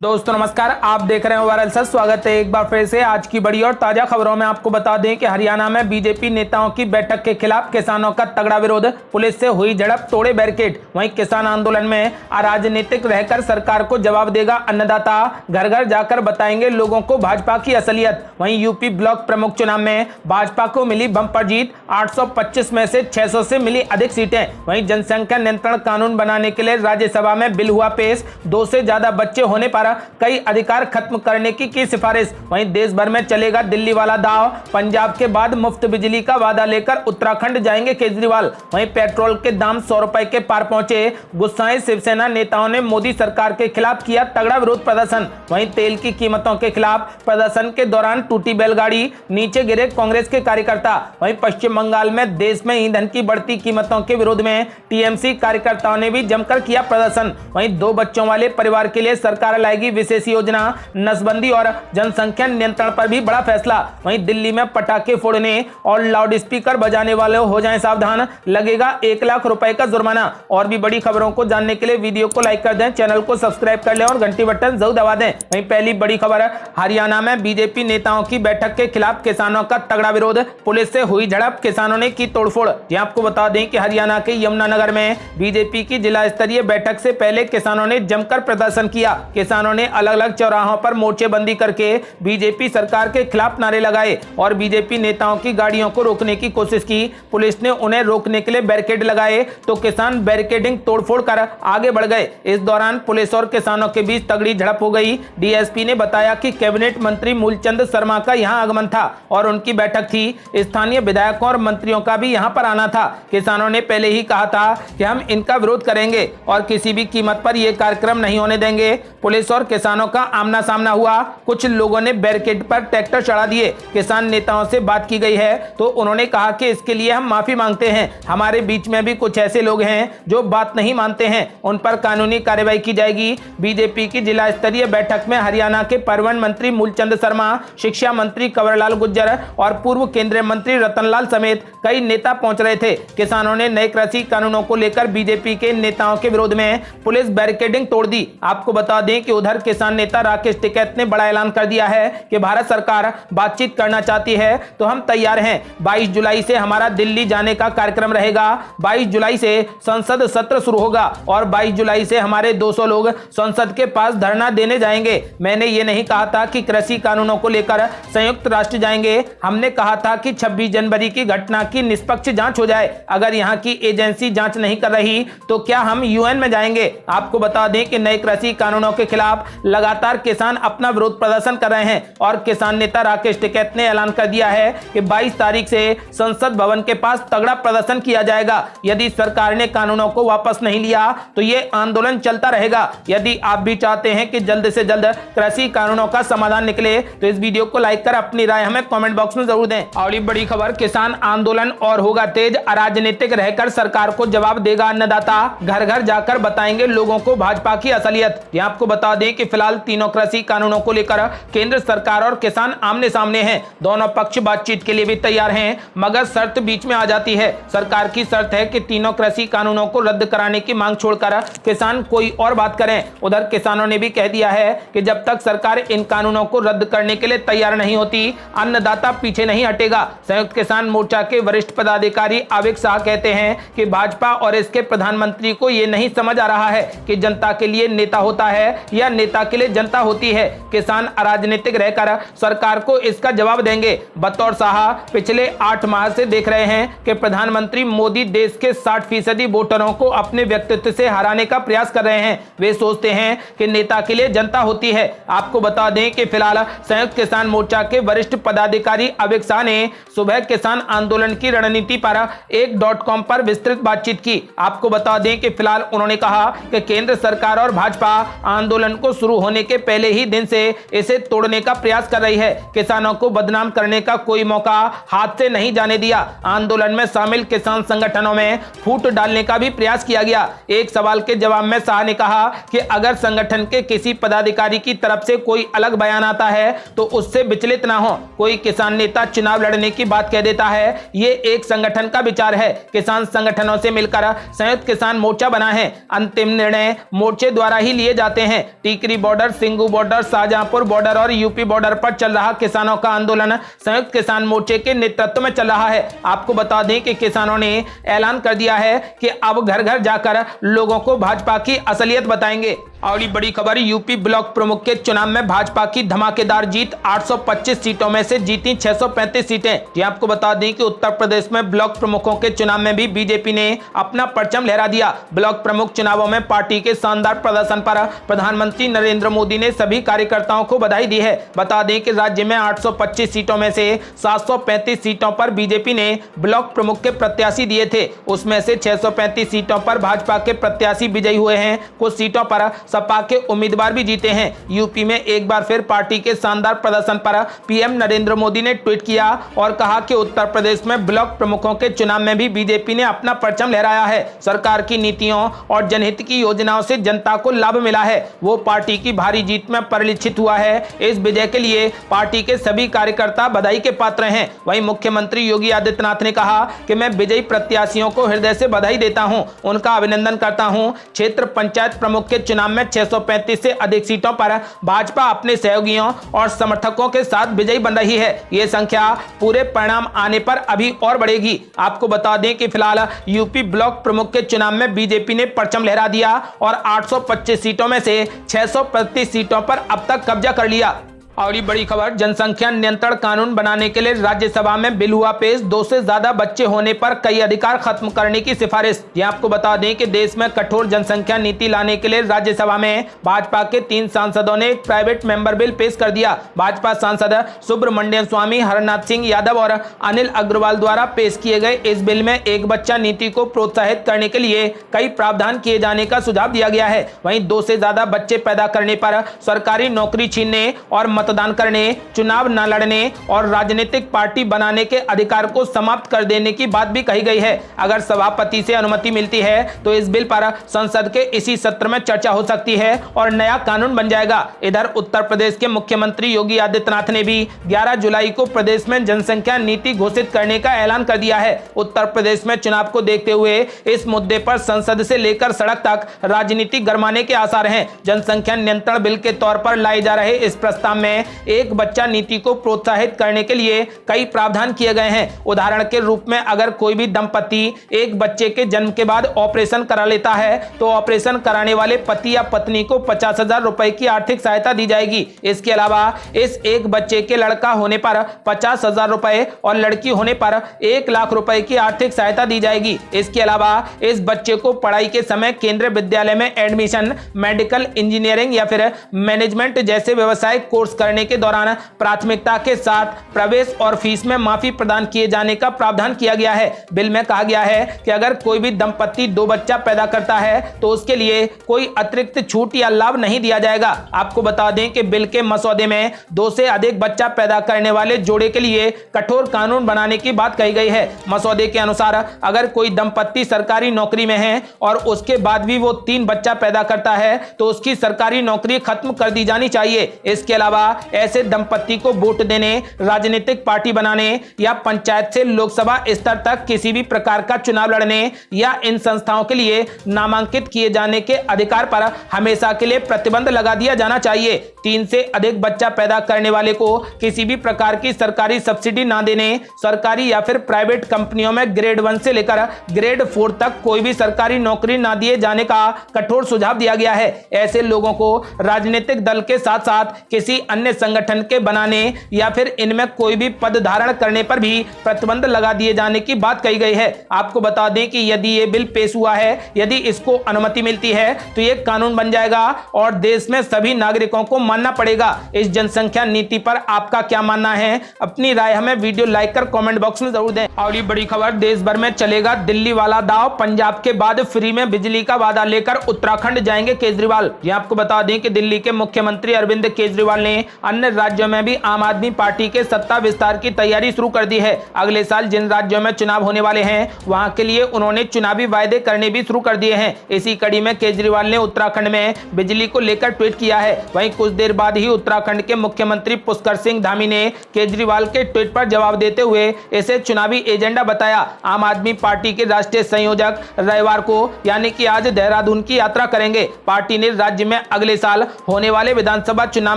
दोस्तों नमस्कार, आप देख रहे हैं वायरल सच। स्वागत है एक बार फिर से आज की बड़ी और ताजा खबरों में। आपको बता दें कि हरियाणा में बीजेपी नेताओं की बैठक के खिलाफ किसानों का तगड़ा विरोध, पुलिस से हुई झड़प, तोड़े बैरिकेड। वहीं किसान आंदोलन में अराजनीतिक रहकर सरकार को जवाब देगा अन्नदाता, घर घर जाकर बताएंगे लोगों को भाजपा की असलियत। वहीं यूपी ब्लॉक प्रमुख चुनाव में भाजपा को मिली बम्पर जीत, 825 में से 600 से मिली अधिक सीटें। वहीं जनसंख्या नियंत्रण कानून बनाने के लिए राज्यसभा में बिल हुआ पेश, 2 से ज्यादा बच्चे होने पर कई अधिकार खत्म करने की सिफारिश। वहीं देश भर में चलेगा दिल्ली वाला दाव, पंजाब के बाद मुफ्त बिजली का वादा लेकर उत्तराखंड जाएंगे केजरीवाल। वहीं पेट्रोल के दाम 100 रुपए के पार पहुंचे, गुस्साए शिवसेना नेताओं ने मोदी सरकार के खिलाफ किया तगड़ा विरोध प्रदर्शन। वहीं तेल की कीमतों के खिलाफ प्रदर्शन के दौरान टूटी बैलगाड़ी, नीचे गिरे कांग्रेस के कार्यकर्ता। वहीं पश्चिम बंगाल में देश में ईंधन की बढ़ती कीमतों के विरोध में टीएमसी कार्यकर्ताओं ने भी जमकर किया प्रदर्शन। वहीं 2 बच्चों वाले परिवार के लिए सरकार लाएगी विशेष योजना, नसबंदी और जनसंख्या नियंत्रण पर भी बड़ा फैसला। वहीं दिल्ली में पटाखे फोड़ने और लाउड स्पीकर बजाने वाले हो जाएं सावधान, लगेगा 1 लाख रुपए का जुर्माना। और भी बड़ी खबरों को जानने के लिए वीडियो को लाइक कर दें, चैनल को सब्सक्राइब कर लें और घंटी बटन जरूर दबा दें। वहीं पहली बड़ी खबर, हरियाणा में बीजेपी नेताओं की बैठक के खिलाफ किसानों का तगड़ा विरोध, पुलिस से हुई झड़प, किसानों ने की तोड़फोड़। आपको बता दें कि हरियाणा के यमुनानगर में बीजेपी की जिला स्तरीय बैठक से पहले किसानों ने जमकर प्रदर्शन किया। किसानों ने अलग अलग चौराहों पर मोर्चेबंदी करके बीजेपी सरकार के खिलाफ नारे लगाए और बीजेपी नेताओं की गाड़ियों को रोकने की कोशिश की। पुलिस ने उन्हें रोकने के लिए बैरिकेड लगाए तो किसान बैरिकेडिंग तोड़फोड़ कर आगे बढ़ गए। इस दौरान पुलिस और किसानों के बीच तगड़ी झड़प हो गई। डीएसपी ने बताया कि कैबिनेट मंत्री मूलचंद शर्मा का यहां आगमन था और उनकी बैठक थी। स्थानीय विधायकों और मंत्रियों का भी यहां पर आना था। किसानों ने पहले ही कहा था कि हम इनका विरोध करेंगे और किसी भी कीमत पर यह कार्यक्रम नहीं होने देंगे। पुलिस और किसानों का आमना सामना हुआ, कुछ लोगों ने बैरिकेड पर ट्रैक्टर चढ़ा दिए। किसान नेताओं से बात की गई है तो उन्होंने कहा कि इसके लिए हम माफी मांगते हैं। हमारे बीच में भी कुछ ऐसे लोग हैं जो बात नहीं मानते हैं, उन पर कानूनी कार्रवाई की जाएगी। बीजेपी की जिला स्तरीय बैठक में हरियाणा के परिवहन मंत्री मूलचंद शर्मा, शिक्षा मंत्री कंवरलाल गुर्जर और पूर्व केंद्रीय मंत्री रतनलाल समेत कई नेता पहुंच रहे थे। किसानों ने नए कृषि कानूनों को लेकर बीजेपी के नेताओं के विरोध में पुलिस बैरिकेडिंग तोड़ दी। आपको बता दें कि उधर किसान नेता राकेश टिकैत ने बड़ा ऐलान कर दिया है कि भारत सरकार बातचीत करना चाहती है तो हम तैयार हैं। 22 जुलाई से हमारा दिल्ली जाने का कार्यक्रम रहेगा। 22 जुलाई से संसद सत्र शुरू होगा और 22 जुलाई से हमारे 200 लोग संसद के पास धरना देने जाएंगे। मैंने ये नहीं कहा था कि कृषि कानूनों को लेकर संयुक्त राष्ट्र जाएंगे। हमने कहा था कि 26 जनवरी की घटना की निष्पक्ष जांच हो जाए। अगर यहाँ की एजेंसी जांच नहीं कर रही तो क्या हम यूएन में जाएंगे। आपको बता दें कि नए कृषि कानूनों के खिलाफ लगातार किसान अपना विरोध प्रदर्शन कर रहे हैं और किसान नेता राकेश टिकैत ने ऐलान कर दिया है कि 22 तारीख से संसद भवन के पास तगड़ा प्रदर्शन किया जाएगा। यदि सरकार ने कानूनों को वापस नहीं लिया तो ये आंदोलन चलता रहेगा। यदि आप भी चाहते हैं कि जल्द से जल्द कृषि कानूनों का समाधान निकले तो इस वीडियो को लाइक कर अपनी राय हमें कमेंट बॉक्स में जरूर दें। और बड़ी खबर, किसान आंदोलन और होगा तेज, अराजनीतिक रहकर सरकार को जवाब देगा अन्नदाता, घर घर जाकर बताएंगे लोगों को भाजपा की असलियत। आपको बता दें कि फिलहाल तीनों कृषि कानूनों को लेकर केंद्र सरकार और किसान आमने सामने हैं। दोनों पक्ष बातचीत के लिए भी तैयार हैं, मगर शर्त बीच में आ जाती है। सरकार की शर्त है कि तीनों कृषि कानूनों को रद्द कराने की मांग छोड़कर किसान कोई और बात करें। उधर किसानों ने भी कह दिया है कि जब तक सरकार इन कानूनों को रद्द करने के लिए तैयार नहीं होती, अन्नदाता पीछे नहीं हटेगा। संयुक्त किसान मोर्चा के वरिष्ठ पदाधिकारी आविक शाह कहते हैं कि भाजपा और इसके प्रधानमंत्री को यह नहीं समझ आ रहा है कि जनता के लिए नेता होता है या नेता के लिए जनता होती है। किसान अराजनीतिक रहकर सरकार को इसका जवाब देंगे। बतौर शाह पिछले 8 माह से देख रहे हैं कि प्रधानमंत्री मोदी देश के 60% वोटरों को अपने व्यक्तित्व से हराने का प्रयास कर रहे हैं। वे सोचते हैं कि नेता के लिए जनता होती है। आपको बता दें कि फिलहाल संयुक्त किसान मोर्चा के वरिष्ठ पदाधिकारी आविक शाह ने सुबह किसान आंदोलन की रणनीति पर एक.com पर विस्तृत बातचीत की। आपको बता दें कि फिलहाल उन्होंने कहा कि केंद्र सरकार और भाजपा आंदोलन को शुरू होने के पहले ही दिन से इसे तोड़ने का प्रयास कर रही है। किसानों को बदनाम करने का कोई मौका हाथ से नहीं जाने दिया। आंदोलन में शामिल किसान संगठनों में फूट डालने का भी प्रयास किया गया। एक सवाल के जवाब में शाह ने कहा कि अगर संगठन के किसी पदाधिकारी की तरफ से कोई अलग बयान आता है तो उससे विचलित ना हो। कोई किसान नेता चुनाव लड़ने की बात कह देता है, ये एक संगठन का विचार है। किसान संगठनों से मिलकर संयुक्त किसान मोर्चा बना है। अंतिम निर्णय मोर्चे द्वारा ही लिए जाते हैं। Tikri border, Singhu border, Shahjahanpur border और यूपी बॉर्डर पर चल रहा किसानों का आंदोलन संयुक्त किसान मोर्चे के नेतृत्व में चल रहा है। आपको बता दें कि किसानों ने ऐलान कर दिया है कि अब घर घर जाकर लोगों को भाजपा की असलियत बताएंगे। अगली बड़ी खबर, यूपी ब्लॉक प्रमुख के चुनाव में भाजपा की धमाकेदार जीत, 825 सीटों में से जीती 635 सीटें। जी आपको बता दें कि उत्तर प्रदेश में ब्लॉक प्रमुखों के चुनाव में भी बीजेपी ने अपना परचम लहरा दिया। ब्लॉक प्रमुख चुनावों में पार्टी के शानदार प्रदर्शन पर प्रधानमंत्री नरेंद्र मोदी ने सभी कार्यकर्ताओं को बधाई दी है। बता दें कि राज्य में 825 सीटों में से 735 सीटों पर बीजेपी ने ब्लॉक प्रमुख के प्रत्याशी दिए थे। उसमें से 635 सीटों पर भाजपा के प्रत्याशी विजयी हुए हैं। कुछ सीटों पर सपा के उम्मीदवार भी जीते हैं। यूपी में एक बार फिर पार्टी के शानदार प्रदर्शन पर पीएम नरेंद्र मोदी ने ट्वीट किया और कहा कि उत्तर प्रदेश में ब्लॉक प्रमुखों के चुनाव में भी बीजेपी ने अपना परचम लहराया है। सरकार की नीतियों और जनहित की योजनाओं से जनता को लाभ मिला है, वो पार्टी की भारी जीत में परिलक्षित हुआ है। इस विजय के लिए पार्टी के सभी कार्यकर्ता बधाई के पात्र हैं। वहीं मुख्यमंत्री योगी आदित्यनाथ ने कहा कि मैं विजयी प्रत्याशियों को हृदय से बधाई देता हूं, उनका अभिनंदन करता हूं। क्षेत्र पंचायत प्रमुख के चुनाव में 635 से अधिक सीटों पर भाजपा अपने सहयोगियों और समर्थकों के साथ विजयी बन रही है। यह संख्या पूरे परिणाम आने पर अभी और बढ़ेगी। आपको बता दें कि फिलहाल यूपी ब्लॉक प्रमुख के चुनाव में बीजेपी ने परचम लहरा दिया और 825 सीटों में से 635 सीटों पर अब तक कब्जा कर लिया। अगली बड़ी खबर, जनसंख्या नियंत्रण कानून बनाने के लिए राज्यसभा में बिल हुआ पेश, 2 से ज्यादा बच्चे होने पर कई अधिकार खत्म करने की सिफारिश। यह आपको बता दें कि देश में कठोर जनसंख्या नीति लाने के लिए राज्यसभा में भाजपा के 3 सांसदों ने एक प्राइवेट मेंबर बिल पेश कर दिया। भाजपा सांसद सुब्रमण्यम स्वामी, हरनाथ सिंह यादव और अनिल अग्रवाल द्वारा पेश किए गए इस बिल में एक बच्चा नीति को प्रोत्साहित करने के लिए कई प्रावधान किए जाने का सुझाव दिया गया है। वहीं 2 से ज्यादा बच्चे पैदा करने पर सरकारी नौकरी छीनने और मतदान करने, चुनाव न लड़ने और राजनीतिक पार्टी बनाने के अधिकार को समाप्त कर देने की बात भी कही गई है। अगर सभापति से अनुमति मिलती है तो इस बिल पर संसद के इसी सत्र में चर्चा हो सकती है और नया कानून बन जाएगा। इधर उत्तर प्रदेश के मुख्यमंत्री योगी आदित्यनाथ ने भी 11 जुलाई को प्रदेश में जनसंख्या नीति घोषित करने का ऐलान कर दिया है। उत्तर प्रदेश में चुनाव को देखते हुए इस मुद्दे पर संसद से लेकर सड़क तक राजनीति गरमाने के आसार हैं। जनसंख्या नियंत्रण बिल के तौर पर लाए जा रहे इस प्रस्ताव में एक बच्चा नीति को प्रोत्साहित करने के लिए कई प्रावधान किए गए हैं। उदाहरण के रूप में अगर कोई भी दंपति एक बच्चे के जन्म के बाद ऑपरेशन करा लेता है तो ऑपरेशन कराने वाले पति या पत्नी को 50,000 रुपए की आर्थिक सहायता दी जाएगी। इसके अलावा इस एक बच्चे के लड़का होने पर 50,000 रुपए और लड़की होने पर 1 लाख रुपए की आर्थिक सहायता दी जाएगी। इसके अलावा इस बच्चे को पढ़ाई के समय केंद्रीय विद्यालय में एडमिशन, मेडिकल, इंजीनियरिंग या फिर मैनेजमेंट जैसे व्यवसायिक कोर्स करने के दौरान प्राथमिकता के साथ प्रवेश और फीस में माफी प्रदान किए जाने का प्रावधान किया गया है। बिल में कहा गया है कि अगर कोई भी दंपति 2 बच्चा पैदा करता है तो उसके लिए कोई अतिरिक्त छूट या लाभ नहीं दिया जाएगा। आपको बता दें कि बिल के मसौदे में 2 से अधिक बच्चा पैदा करने वाले जोड़े के लिए कठोर कानून बनाने की बात कही गई है। मसौदे के अनुसार अगर कोई दंपति सरकारी नौकरी में है और उसके बाद भी वो 3 बच्चा पैदा करता है तो उसकी सरकारी नौकरी खत्म कर दी जानी चाहिए। इसके अलावा ऐसे दंपति को वोट देने, राजनीतिक पार्टी बनाने या पंचायत से लोकसभा स्तर तक किसी भी प्रकार का चुनाव लड़ने या इन संस्थाओं के लिए नामांकित किए जाने के अधिकार पर हमेशा के लिए प्रतिबंध लगा दिया जाना चाहिए। 3 से अधिक बच्चा पैदा करने वाले को किसी भी प्रकार की सरकारी सब्सिडी ना देने, सरकारी या फिर प्राइवेट कंपनियों में ग्रेड 1 से लेकर ग्रेड 4 तक कोई भी सरकारी नौकरी ना दिए जाने का कठोर सुझाव दिया गया है। ऐसे लोगों को राजनीतिक दल के साथ साथ किसी अन्य संगठन के बनाने या फिर इनमें कोई भी पद धारण करने पर भी प्रतिबंध लगा दिए जाने की बात कही गई है। आपको बता दें कि यदि ये बिल पेश हुआ है, यदि इसको अनुमति मिलती है तो ये कानून बन जाएगा और देश में सभी नागरिकों को मानना पड़ेगा। इस जनसंख्या नीति पर आपका क्या मानना है? अपनी राय हमें वीडियो लाइक कर कमेंट बॉक्स में जरूर दें। अगली बड़ी खबर, देश भर में चलेगा दिल्ली वाला दाव, पंजाब के बाद फ्री में बिजली का वादा लेकर उत्तराखंड जाएंगे केजरीवाल। यह आपको बता दें कि दिल्ली के मुख्यमंत्री अरविंद केजरीवाल ने अन्य राज्यों में भी आम आदमी पार्टी के सत्ता विस्तार की तैयारी शुरू कर दी है। अगले साल जिन राज्यों में चुनाव होने वाले हैं वहां के लिए उन्होंने चुनावी वायदे करने भी शुरू कर दिए हैं। इसी कड़ी में केजरीवाल ने उत्तराखंड में बिजली को लेकर ट्वीट किया है। वहीं कुछ देर बाद ही उत्तराखंड के मुख्यमंत्री पुष्कर सिंह धामी ने केजरीवाल के ट्वीट पर जवाब देते हुए इसे चुनावी एजेंडा बताया। आम आदमी पार्टी के राष्ट्रीय संयोजक रविवार को यानी कि आज देहरादून की यात्रा करेंगे। पार्टी ने राज्य में अगले साल होने वाले विधानसभा चुनाव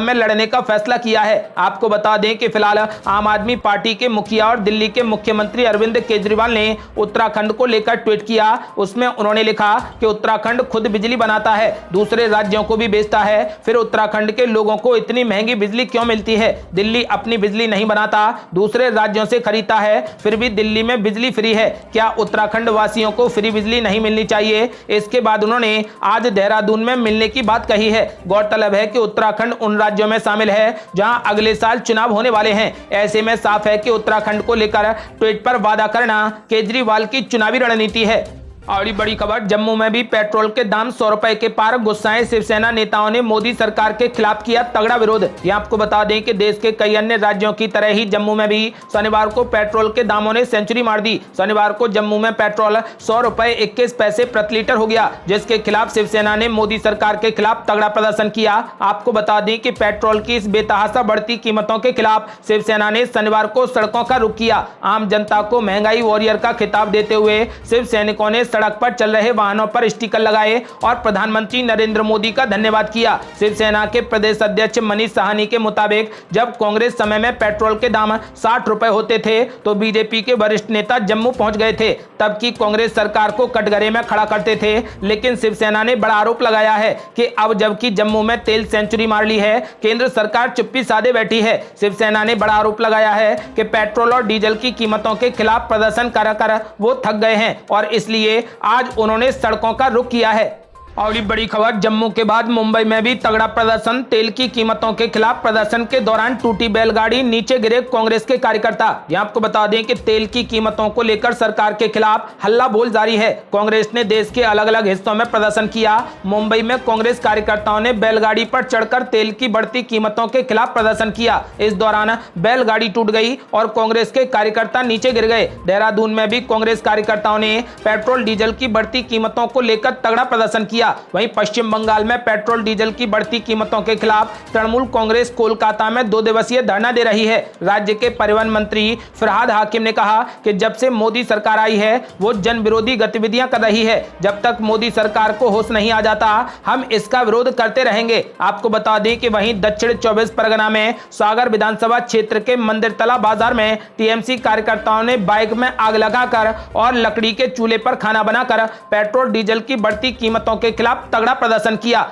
में लड़ने का फैसला किया है। आपको बता दें कि फिलहाल आम आदमी पार्टी के मुखिया और दिल्ली के मुख्यमंत्री अरविंद केजरीवाल ने उत्तराखंड को लेकर ट्वीट किया। उसमें उन्होंने लिखा कि उत्तराखंड खुद बिजली बनाता है, दूसरे राज्यों को भी बेचता है, फिर उत्तराखंड के लोगों को इतनी महंगी बिजली क्यों मिलती है? दिल्ली अपनी बिजली नहीं बनाता, दूसरे राज्यों से खरीदता है, फिर भी दिल्ली में बिजली फ्री है। क्या उत्तराखंड वासियों को फ्री बिजली नहीं मिलनी चाहिए? इसके बाद उन्होंने आज देहरादून में मिलने की बात कही है। गौरतलब है कि उत्तराखंड उन राज्यों में शामिल है जहां अगले साल चुनाव होने वाले हैं। ऐसे में साफ है कि उत्तराखंड को लेकर ट्वीट पर वादा करना केजरीवाल की चुनावी रणनीति है। और बड़ी खबर, जम्मू में भी पेट्रोल के दाम 100 रुपए के पार। गुस्साए शिवसेना नेताओं ने मोदी सरकार के खिलाफ किया तगड़ा विरोध। यह आपको बता दें कि देश के कई अन्य राज्यों की तरह ही जम्मू में भी शनिवार को पेट्रोल के दामों ने सेंचुरी मार दी। शनिवार को जम्मू में पेट्रोल 100 रुपए 21 पैसे प्रति लीटर हो गया, जिसके खिलाफ शिवसेना ने मोदी सरकार के खिलाफ तगड़ा प्रदर्शन किया। आपको बता दें कि पेट्रोल की इस बेतहाशा बढ़ती कीमतों के खिलाफ शिवसेना ने शनिवार को सड़कों का रुख किया। आम जनता को महंगाई वॉरियर का खिताब देते हुए शिव सैनिकों ने सड़क पर चल रहे वाहनों पर स्टिकर लगाए और प्रधानमंत्री नरेंद्र मोदी का धन्यवाद किया। शिवसेना के प्रदेश अध्यक्ष मनीष साहनी के मुताबिक जब कांग्रेस समय में पेट्रोल के दाम 60 रुपए होते थे तो बीजेपी के वरिष्ठ नेता जम्मू पहुंच गए थे। तब की कांग्रेस सरकार को कटघरे में खड़ा करते थे, लेकिन शिवसेना ने बड़ा आरोप लगाया है कि अब जबकि जम्मू में तेल सेंचुरी मार ली है, केंद्र सरकार चुप्पी साधे बैठी है। शिवसेना ने बड़ा आरोप लगाया है कि पेट्रोल और डीजल की कीमतों के खिलाफ प्रदर्शन कर वो थक गए हैं और इसलिए आज उन्होंने सड़कों का रुख किया है। और बड़ी खबर, जम्मू के बाद मुंबई में भी तगड़ा प्रदर्शन। तेल की कीमतों के खिलाफ प्रदर्शन के दौरान टूटी बैलगाड़ी, नीचे गिरे कांग्रेस के कार्यकर्ता। यहां आपको बता दें कि तेल की कीमतों को लेकर सरकार के खिलाफ हल्ला बोल जारी है। कांग्रेस ने देश के अलग अलग हिस्सों में प्रदर्शन किया। मुंबई में कांग्रेस कार्यकर्ताओं ने बैलगाड़ी पर चढ़कर तेल की बढ़ती कीमतों के खिलाफ प्रदर्शन किया। इस दौरान बैलगाड़ी टूट गई और कांग्रेस के कार्यकर्ता नीचे गिर गए। देहरादून में भी कांग्रेस कार्यकर्ताओं ने पेट्रोल डीजल की बढ़ती कीमतों को लेकर तगड़ा प्रदर्शन किया। वहीं पश्चिम बंगाल में पेट्रोल डीजल की बढ़ती कीमतों के खिलाफ तृणमूल कांग्रेस कोलकाता में 2 दिवसीय धरना दे रही है। राज्य के परिवहन मंत्री फरहाद हाकिम ने कहा कि जब से मोदी सरकार आई है वो जन विरोधी गतिविधियां कर रही है। जब तक मोदी सरकार को होश नहीं आ जाता हम इसका विरोध करते रहेंगे। आपको बता दें कि वहीं दक्षिण 24 परगना में सागर विधानसभा क्षेत्र के मंदिरतला बाजार में टीएमसी कार्यकर्ताओं ने बाइक में आग लगाकर और लकड़ी के चूल्हे पर खाना बनाकर पेट्रोल डीजल की बढ़ती कीमतों के खिलाफ तगड़ा प्रदर्शन किया।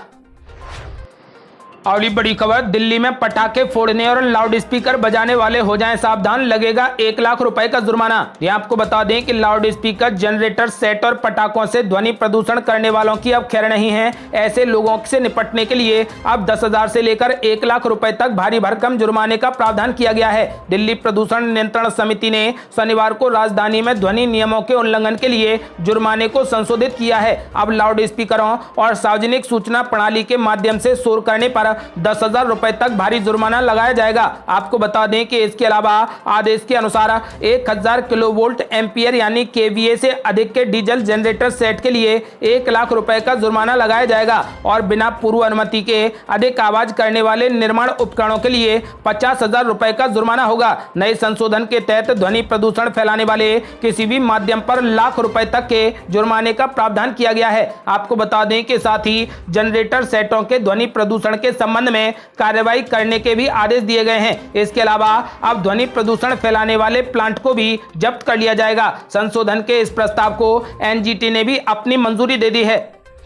अगली बड़ी खबर, दिल्ली में पटाखे फोड़ने और लाउड स्पीकर बजाने वाले हो जाएं सावधान, लगेगा 1 लाख रुपए का जुर्माना। यह आपको बता दें कि लाउड स्पीकर, जनरेटर सेट और पटाखों से ध्वनि प्रदूषण करने वालों की अब खैर नहीं है। ऐसे लोगों से निपटने के लिए अब 10,000 से लेकर 1 लाख रुपए तक भारी भरकम जुर्माने का प्रावधान किया गया है। दिल्ली प्रदूषण नियंत्रण समिति ने शनिवार को राजधानी में ध्वनि नियमों के उल्लंघन के लिए जुर्माने को संशोधित किया है। अब लाउड स्पीकरों और सार्वजनिक सूचना प्रणाली के माध्यम से शोर करने पर 10,000 रुपए तक भारी जुर्माना लगाया जाएगा। आपको बता दें कि इसके अलावा आदेश के अनुसार 1000 किलोवोल्ट एम्पियर यानी केवीए से अधिक के डीजल जनरेटर सेट के लिए 1 लाख रुपए का जुर्माना लगाया जाएगा और बिना पूर्व अनुमति के अधिक आवाज करने वाले निर्माण उपकरणों के लिए 50,000 रुपए का जुर्माना होगा। नए संशोधन के तहत ध्वनि प्रदूषण फैलाने वाले किसी भी माध्यम पर लाख रुपए तक के जुर्माने का प्रावधान किया गया है। आपको बता दें कि साथ ही जनरेटर सेटों के ध्वनि प्रदूषण के संबंध में कार्रवाई करने के भी आदेश दिए गए हैं। इसके अलावा अब ध्वनि प्रदूषण फैलाने वाले प्लांट को भी जब्त कर लिया जाएगा। संशोधन के इस प्रस्ताव को एनजीटी ने भी अपनी मंजूरी दे दी है।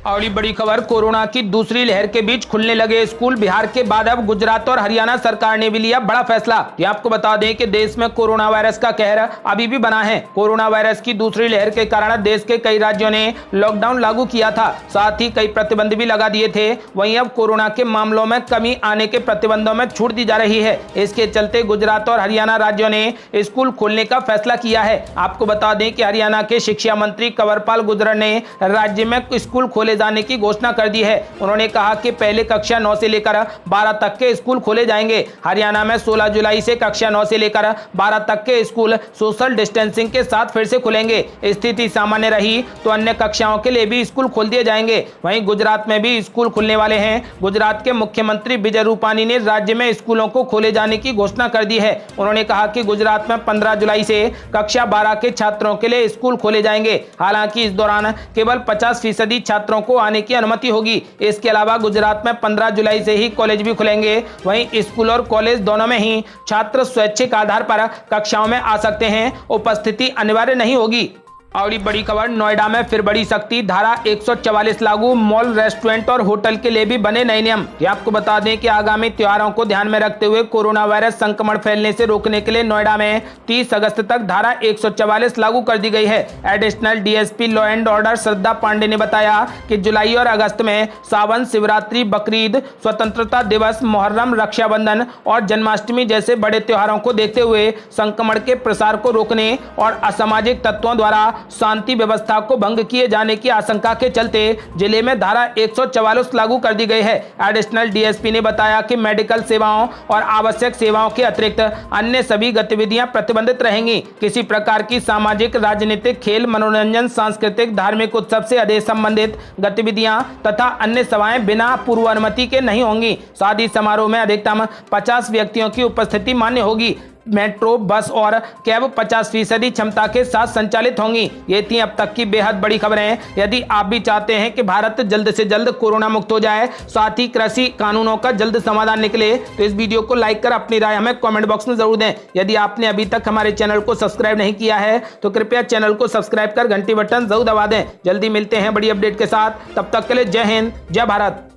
अगली बड़ी खबर, कोरोना की दूसरी लहर के बीच खुलने लगे स्कूल। बिहार के बाद अब गुजरात और हरियाणा सरकार ने भी लिया बड़ा फैसला। यह आपको बता दें कि देश में कोरोना वायरस का कहर अभी भी बना है। कोरोना वायरस की दूसरी लहर के कारण देश के कई राज्यों ने लॉकडाउन लागू किया था, साथ ही कई प्रतिबंध भी लगा दिए थे। वहीं अब कोरोना के मामलों में कमी आने के प्रतिबंधों में छूट दी जा रही है। इसके चलते गुजरात और हरियाणा राज्यों ने स्कूल खोलने का फैसला किया है। आपको बता दें कि हरियाणा के शिक्षा मंत्री कंवरपाल गुर्जर ने राज्य में स्कूल खोले खोले जाने की घोषणा कर दी है। उन्होंने कहा कि पहले कक्षा 9 से लेकर 12 तक के स्कूल खोले जाएंगे। हरियाणा में 16 जुलाई से कक्षा 9 से लेकर 12 तक के स्कूल सोशल डिस्टेंसिंग के साथ फिर से खुलेंगे। स्थिति सामान्य रही तो अन्य कक्षाओं के लिए भी स्कूल खोल दिए जाएंगे। वहीं गुजरात में भी स्कूल खुलने वाले हैं। गुजरात के मुख्यमंत्री विजय रूपानी ने राज्य में स्कूलों को खोले जाने की घोषणा कर दी है। उन्होंने कहा कि गुजरात में 15 जुलाई से कक्षा 12 के छात्रों के लिए स्कूल खोले जाएंगे। हालांकि इस दौरान केवल 50% छात्रों को आने की अनुमति होगी। इसके अलावा गुजरात में 15 जुलाई से ही कॉलेज भी खुलेंगे। वहीं स्कूल और कॉलेज दोनों में ही छात्र स्वैच्छिक आधार पर कक्षाओं में आ सकते हैं। उपस्थिति अनिवार्य नहीं होगी। और बड़ी खबर, नोएडा में फिर बड़ी सख्ती, धारा 144 लागू, मॉल, रेस्टोरेंट और होटल के लिए भी बने नए नियम। ये आपको बता दें कि आगामी त्योहारों को ध्यान में रखते हुए कोरोना वायरस संक्रमण फैलने से रोकने के लिए नोएडा में 30 अगस्त तक धारा 144 लागू कर दी गई है। Additional DSP law and order Shraddha Pandey ने बताया कि जुलाई और अगस्त में सावन, शिवरात्रि, बकरीद, स्वतंत्रता दिवस, मुहर्रम, रक्षाबंधन और जन्माष्टमी जैसे बड़े त्योहारों को देखते हुए संक्रमण के प्रसार को रोकने और असामाजिक तत्वों द्वारा शांति व्यवस्था को भंग किए जाने की आशंका के चलते जिले में धारा 144 लागू कर दी गई है। एडिशनल डीएसपी ने बताया कि मेडिकल सेवाओं और आवश्यक सेवाओं के अतिरिक्त अन्य सभी गतिविधियां प्रतिबंधित रहेंगी। किसी प्रकार की सामाजिक, राजनीतिक, खेल, मनोरंजन, सांस्कृतिक, धार्मिक उत्सव से आदेश संबंधित गतिविधियां तथा अन्य सभाएं बिना पूर्व अनुमति के नहीं होंगी। शादी समारोह में अधिकतम 50 व्यक्तियों की उपस्थिति मान्य होगी। मेट्रो, बस और कैब 50% क्षमता के साथ संचालित होंगी। ये थी अब तक की बेहद बड़ी खबरें। यदि आप भी चाहते हैं कि भारत जल्द से जल्द कोरोना मुक्त हो जाए, साथ ही कृषि कानूनों का जल्द समाधान निकले, तो इस वीडियो को लाइक कर अपनी राय हमें कमेंट बॉक्स में जरूर दें। यदि आपने अभी तक हमारे चैनल को सब्सक्राइब नहीं किया है तो कृपया चैनल को सब्सक्राइब कर घंटी बटन जरूर दबा दें। जल्दी मिलते हैं बड़ी अपडेट के साथ। तब तक के लिए जय हिंद, जय भारत।